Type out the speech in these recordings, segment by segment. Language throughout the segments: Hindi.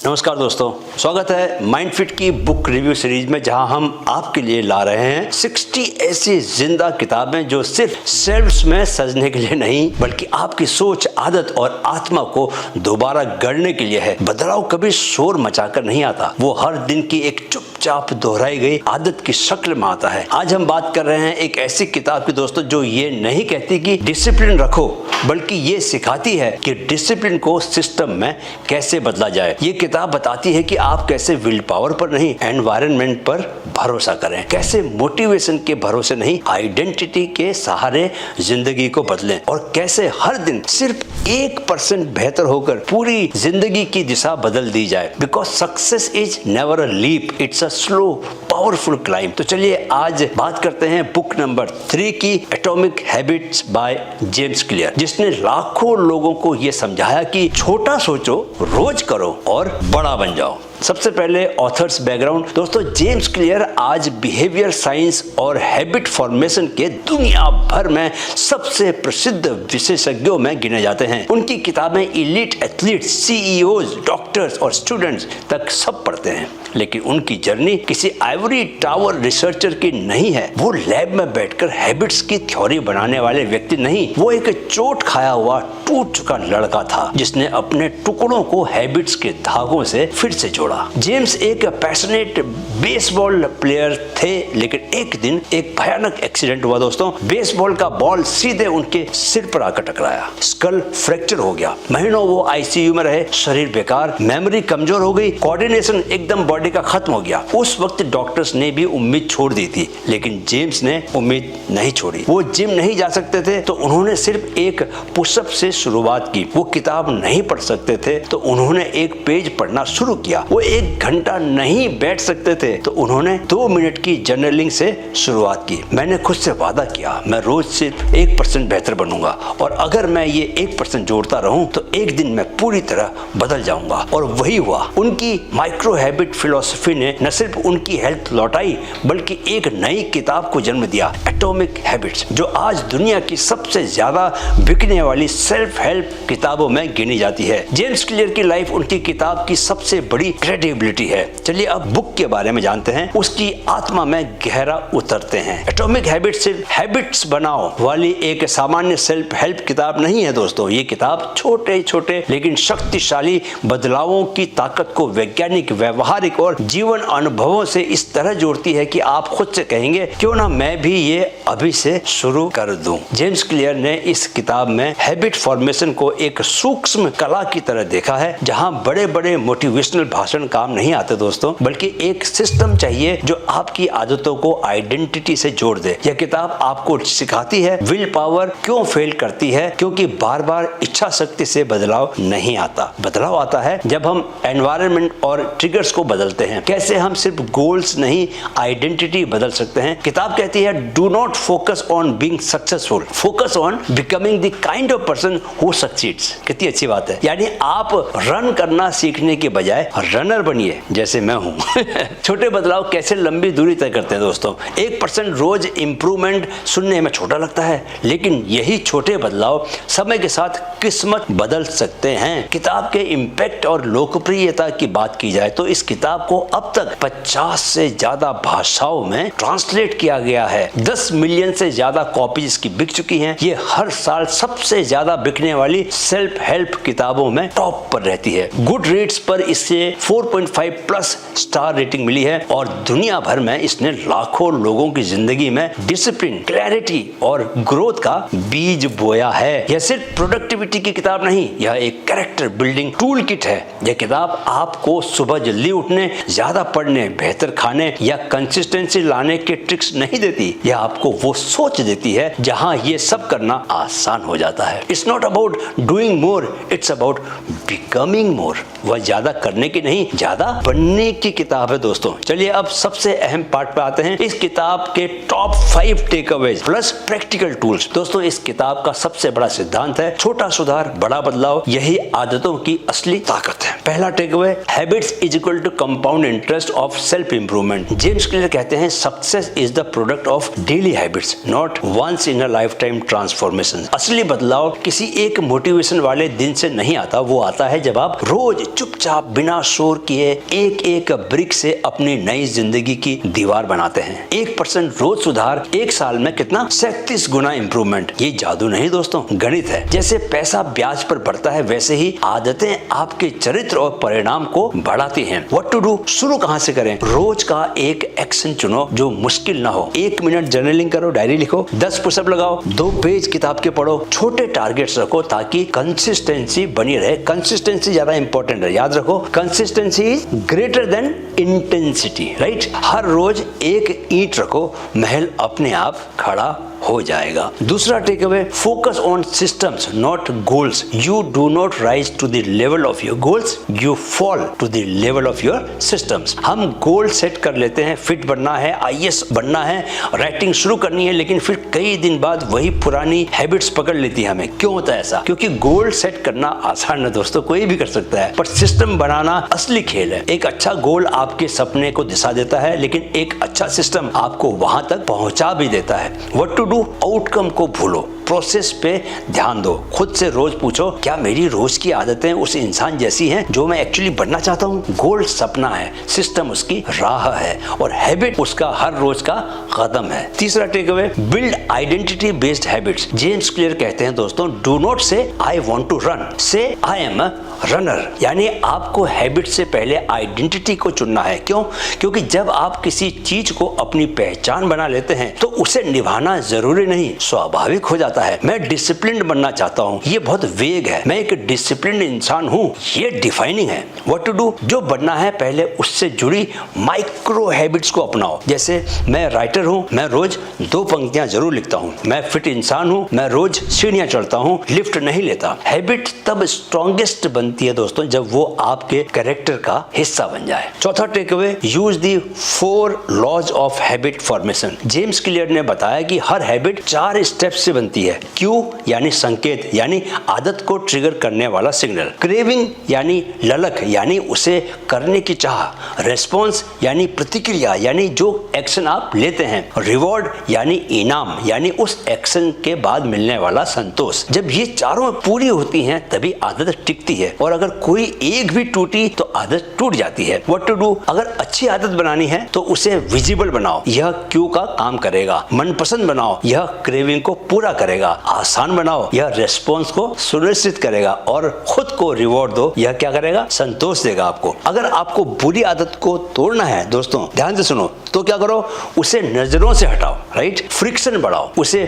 नमस्कार दोस्तों, स्वागत है माइंडफिट की बुक रिव्यू सीरीज में, जहां हम आपके लिए ला रहे हैं 60 ऐसी जिंदा किताबें जो सिर्फ शेल्फ्स में सजने के लिए नहीं बल्कि आपकी सोच, आदत और आत्मा को दोबारा गढ़ने के लिए है। बदलाव कभी शोर मचाकर नहीं आता, वो हर दिन की एक चुपचाप दोहराई गई आदत की शक्ल में आता है। आज हम बात कर रहे हैं एक ऐसी किताब की दोस्तों जो ये नहीं कहती कि डिसिप्लिन रखो, बल्कि ये सिखाती है कि डिसिप्लिन को सिस्टम में कैसे बदला जाए। ये किताब बताती है कि आप कैसे विल पावर पर नहीं एनवायरनमेंट पर भरोसा करें, कैसे मोटिवेशन के भरोसे नहीं आइडेंटिटी के सहारे जिंदगी को बदलें, और कैसे हर दिन सिर्फ 1% बेहतर होकर पूरी जिंदगी की दिशा बदल दी जाए। Because success is never a leap, it's a slow powerful climb. तो चलिए आज बात करते हैं बुक नंबर 3 की, atomic habits by James clear, जिसने लाखों लोगों को यह समझाया कि छोटा सोचो, रोज करो और बड़ा बन जाओ। सबसे पहले ऑथर्स बैकग्राउंड। दोस्तों, जेम्स क्लियर आज बिहेवियर साइंस और हैबिट फॉर्मेशन के दुनिया भर में सबसे प्रसिद्ध विशेषज्ञों में गिने जाते हैं। उनकी किताबें इलीट एथलीट्स, सीईओज, डॉक्टर्स और स्टूडेंट्स तक सब पढ़ते हैं। लेकिन उनकी जर्नी किसी आइवरी टावर रिसर्चर की नहीं है। वो लैब में बैठकर हैबिट्स की थ्योरी बनाने वाले व्यक्ति नहीं, वो एक चोट खाया हुआ टूट चुका लड़का था जिसने अपने टुकड़ों को हैबिट्स के धागों से फिर से जोड़ा। जेम्स एक पैशनेट बेसबॉल प्लेयर थे, लेकिन एक दिन एक भयानक एक्सीडेंट हुआ दोस्तों। बेसबॉल का बॉल सीधे उनके सिर पर आकर टकराया, स्कल फ्रैक्चर हो गया। महीनों वो आईसीयू में रहे, शरीर बेकार, मेमोरी कमजोर हो गई, कोऑर्डिनेशन एकदम बॉडी का खत्म हो गया। उस वक्त डॉक्टर्स ने भी उम्मीद छोड़ दी थी, लेकिन जेम्स ने उम्मीद नहीं छोड़ी। वो जिम नहीं जा सकते थे तो उन्होंने सिर्फ एक पुशअप से शुरुआत की। वो किताब नहीं पढ़ सकते थे तो उन्होंने एक पेज पढ़ना शुरू किया। वो 1 घंटा नहीं बैठ सकते थे तो उन्होंने 2 मिनट की जर्नलिंग से शुरुआत की। मैंने खुद से वादा किया मैं रोज सिर्फ 1% बेहतर बनूंगा, और अगर मैं ये 1% जोड़ता रहूं तो एक दिन मैं पूरी तरह बदल जाऊंगा। और वही हुआ। उनकी माइक्रो हैबिट फिलॉसफी ने न सिर्फ उनकी हेल्थ लौटाई बल्कि एक नई किताब को जन्म दिया, एटॉमिक हैबिट्स, जो आज दुनिया की सबसे ज्यादा बिकने वाली सेल्फ हेल्प किताबों में गिनी जाती है। जेम्स क्लियर की लाइफ उनकी किताब की सबसे बड़ी क्रेडिबिलिटी है। चलिए अब बुक के बारे में जानते हैं, उसकी आत्मा में गहरा उतरते हैं। एटॉमिक हैबिट्स सिर्फ हैबिट्स बनाओ वाली एक सामान्य सेल्फ हेल्प किताब नहीं है दोस्तों। ये किताब छोटे छोटे लेकिन शक्तिशाली बदलावों की ताकत को वैज्ञानिक, व्यवहारिक और जीवन अनुभवों से इस तरह जोड़ती है कि आप खुद से कहेंगे क्यों ना मैं भी ये अभी से शुरू कर दूं। जेम्स क्लियर ने इस किताब में हैबिट फॉर्मेशन को एक सूक्ष्म कला की तरह देखा है, जहां बड़े बड़े मोटिवेशनल भाषण काम नहीं आते दोस्तों, बल्कि एक सिस्टम चाहिए जो आपकी आदतों को आइडेंटिटी से जोड़ दे। यह किताब आपको सिखाती है विल पावर क्यों फेल करती है, क्योंकि बार बार इच्छा शक्ति से बदलाव नहीं आता। बदलाव आता है जब हम एनवायरनमेंट और ट्रिगर्स को बदलते हैं। कैसे हम सिर्फ गोल्स नहीं आइडेंटिटी बदल सकते हैं। किताब कहती है do not focus on being successful, focus on becoming the kind of person who succeeds. कितनी अच्छी बात है। यानी आप रन करना सीखने के बजाय रनर बनिए, जैसे मैं हूं। छोटे बदलाव कैसे लंबी दूरी तय करते हैं दोस्तों। 1% रोज इंप्रूवमेंट सुनने में छोटा लगता है, लेकिन यही छोटे बदलाव समय के साथ किस्मत बदल सकते हैं। किताब के इम्पैक्ट और लोकप्रियता की बात की जाए तो इस किताब को अब तक 50 से ज्यादा भाषाओं में ट्रांसलेट किया गया है। 10 मिलियन से ज्यादा कॉपीज इसकी बिक चुकी हैं। ये हर साल सबसे ज्यादा बिकने वाली सेल्फ हेल्प किताबों में टॉप पर रहती है। गुड रीड्स पर इससे 4.5 प्लस स्टार रेटिंग मिली है, और दुनिया भर में इसने लाखों लोगों की जिंदगी में डिसिप्लिन, क्लैरिटी और ग्रोथ का बीज बोया है। यह सिर्फ प्रोडक्टिविटी की किताब नहीं, यह एक कैरेक्टर बिल्डिंग टूल किट है। यह किताब आपको सुबह जल्दी उठने, ज्यादा पढ़ने, बेहतर खाने या कंसिस्टेंसी लाने के ट्रिक्स नहीं देती। यह आपको वो सोच देती है जहां ये सब करना आसान हो जाता है। It's not about doing more, it's about becoming more. वह ज्यादा करने की नहीं, ज्यादा बनने की किताब है दोस्तों। चलिए अब सबसे अहम पार्ट पे आते हैं, इस किताब के top 5 takeaways plus practical tools. दोस्तों, इस किताब का सबसे बड़ा सिद्धांत है छोटा सुधार, बड़ा बदलाव। यही आदतों की असली ताकत है। पहला takeaway, habits is equal to compound interest of self improvement. James Clear कहते हैं success is the product of daily habits, not once in a life time transformation. असली बदलाव किसी एक मोटिवेशन वाले दिन से नहीं आता, वो आता है जब आप रोज चुपचाप बिना सोच स्टोर किए एक एक ब्रिक से अपनी नई जिंदगी की दीवार बनाते हैं। 1% रोज सुधार 1 साल में कितना 37 गुना इंप्रूवमेंट। ये जादू नहीं दोस्तों, गणित है। जैसे पैसा ब्याज पर बढ़ता है वैसे ही आदतें आपके चरित्र और परिणाम को बढ़ाती हैं। व्हाट टू डू, शुरू कहां से करें? रोज का एक एक्शन चुनो जो मुश्किल ना हो। 1 मिनट जर्नलिंग करो, डायरी लिखो, 10 पुशअप लगाओ, 2 पेज किताब के पढ़ो, छोटे टारगेट्स रखो ताकि कंसिस्टेंसी बनी रहे। कंसिस्टेंसी ज्यादा इंपॉर्टेंट है, याद रखो। Consistency is greater than intensity, right? हर रोज एक ईंट रखो, महल अपने आप खड़ा हो जाएगा। दूसरा take away, focus on systems not goals. You do not rise to the level of your goals, you fall to the level of your systems. हम गोल सेट कर लेते हैं, फिट बनना है, IAS बनना है, राइटिंग शुरू करनी है, लेकिन फिर कई दिन बाद वही पुरानी हैबिट्स पकड़ लेती है हमें। क्यों होता है ऐसा? क्योंकि गोल सेट करना आसान है दोस्तों, कोई भी कर सकता है, पर सिस्टम बनाना असली खेल है। एक अच्छा गोल आपके सपने को दिशा देता है, लेकिन एक अच्छा सिस्टम आपको वहां तक पहुंचा भी देता है। व्हाट टू डू, आउटकम को भूलो, प्रोसेस पे ध्यान दो। खुद से रोज पूछो, क्या मेरी रोज की आदतें उस इंसान जैसी हैं जो मैं एक्चुअली बनना चाहता हूँ? गोल सपना है, सिस्टम उसकी राह है और हैबिट उसका हर रोज का कदम है। तीसरा take away, build identity based habits. James Clear कहते हैं दोस्तों, डू नॉट से आई वांट टू रन, से आई एम अ रनर। यानी आपको हैबिट से पहले आइडेंटिटी को चुनना है। क्यों? क्योंकि जब आप किसी चीज को अपनी पहचान बना लेते हैं तो उसे निभाना जरूरी नहीं, स्वाभाविक हो जाता है। मैं डिसिप्लिन्ड बनना चाहता हूँ, ये बहुत वेग है। मैं एक डिसिप्लिन्ड इंसान हूँ, ये डिफाइनिंग है। व्हाट टू डू, जो बनना है पहले उससे जुड़ी माइक्रो हैबिट्स को अपनाओ। जैसे मैं राइटर हूँ, मैं रोज 2 पंक्तियां जरूर लिखता हूँ। मैं फिट इंसान हूँ, मैं रोज सीढ़ियां चढ़ता हूँ, लिफ्ट नहीं लेता। हैबिट तब स्ट्रॉन्गेस्ट बनती है दोस्तों जब वो आपके कैरेक्टर का हिस्सा बन जाए। चौथा take away, use the 4 laws of habit formation. James Clear ने बताया कि हर हैबिट 4 स्टेप्स से बनती है। क्यू यानी संकेत, यानी आदत को ट्रिगर करने वाला सिग्नल। क्रेविंग यानी ललक, यानी उसे करने की चाह। रेस्पॉन्स यानी प्रतिक्रिया, यानी जो एक्शन आप लेते हैं। रिवॉर्ड यानी इनाम, यानी उस एक्शन के बाद मिलने वाला संतोष। जब ये चारों पूरी होती हैं तभी आदत टिकती है, और अगर कोई एक भी टूटी तो आदत टूट जाती है। व्हाट टू डू, अगर अच्छी आदत बनानी है तो उसे विजिबल बनाओ, यह क्यू का काम करेगा। मनपसंद बनाओ, यह क्रेविंग को पूरा करेगा। आसान बनाओ, यह रेस्पॉन्स को सुनिश्चित करेगा। और खुद को रिवॉर्ड दो, यह क्या करेगा? संतोष देगा आपको। अगर आपको बुरी आदत को तोड़ना है दोस्तों, ध्यान से सुनो, तो क्या करो? उसे नजरों से हटाओ, राइट? फ्रिक्शन बढ़ाओ, उसे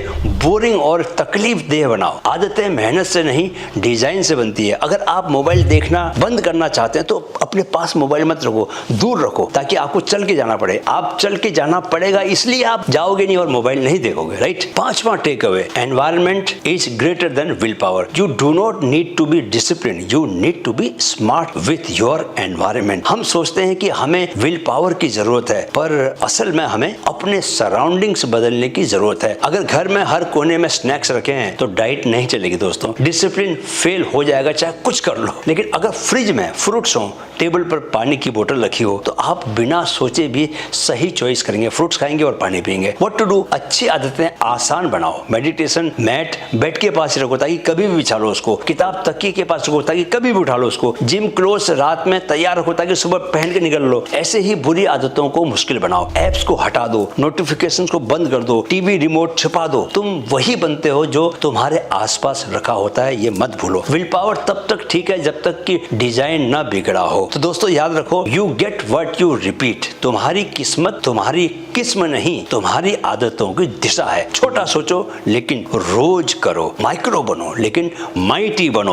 बोरिंग और तकलीफ देह बनाओ। आदतें मेहनत से नहीं, डिजाइन से बनती है। अगर आप मोबाइल देखना बंद करना चाहते हैं तो अपने पास मोबाइल मत रखो, दूर रखो, ताकि आपको चल के जाना पड़े। आप चल के जाना पड़ेगा इसलिए आप जाओगे नहीं और मोबाइल नहीं देखोगे, राइट? 5वां take away, environment is greater than will power. You do not need to be discipline, you need to be smart with your environment. हम सोचते हैं कि हमें विल पावर की जरूरत है, पर असल में हमें अपने सराउंडिंग्स बदलने की जरूरत है। अगर घर में हर कोने में स्नैक्स रखे हैं तो डाइट नहीं चलेगी दोस्तों, डिसिप्लिन फेल हो जाएगा चाहे कुछ कर लो। लेकिन अगर फ्रिज में फ्रूट्स हो, टेबल पर पानी की बोतल रखी हो, तो आप बिना सोचे भी सही चॉइस करेंगे, फ्रूट्स खाएंगे और पानी पिएंगे। व्हाट टू डू, अच्छी आदतें आसान बनाओ। मेडिटेशन मैट बेड के पास रखो ताकि कभी भी बिछा लो उसको। किताब तकिए के पास रखो ताकि कभी भी उठा लो उसको। जिम क्लोथ्स रात में तैयार रखो ताकि सुबह पहन के निकल लो। ऐसे ही बुरी आदतों को मुश्किल बनाओ। एप्स को हटा दो, नोटिफिकेशंस को बंद कर दो, टीवी रिमोट छिपा दो। तुम वही बनते हो जो तुम्हारे आसपास रखा होता है, ये मत भूलो। विल पावर तब तक ठीक है जब तक कि डिजाइन ना बिगड़ा हो। तो दोस्तों याद रखो, you get what you repeat. तुम्हारी किस्मत तुम्हारी किस्म नहीं, तुम्हारी आदतों की दिशा है। छोटा सोचो लेकिन रोज करो, माइक्रो बनो लेकिन माइटी बनो।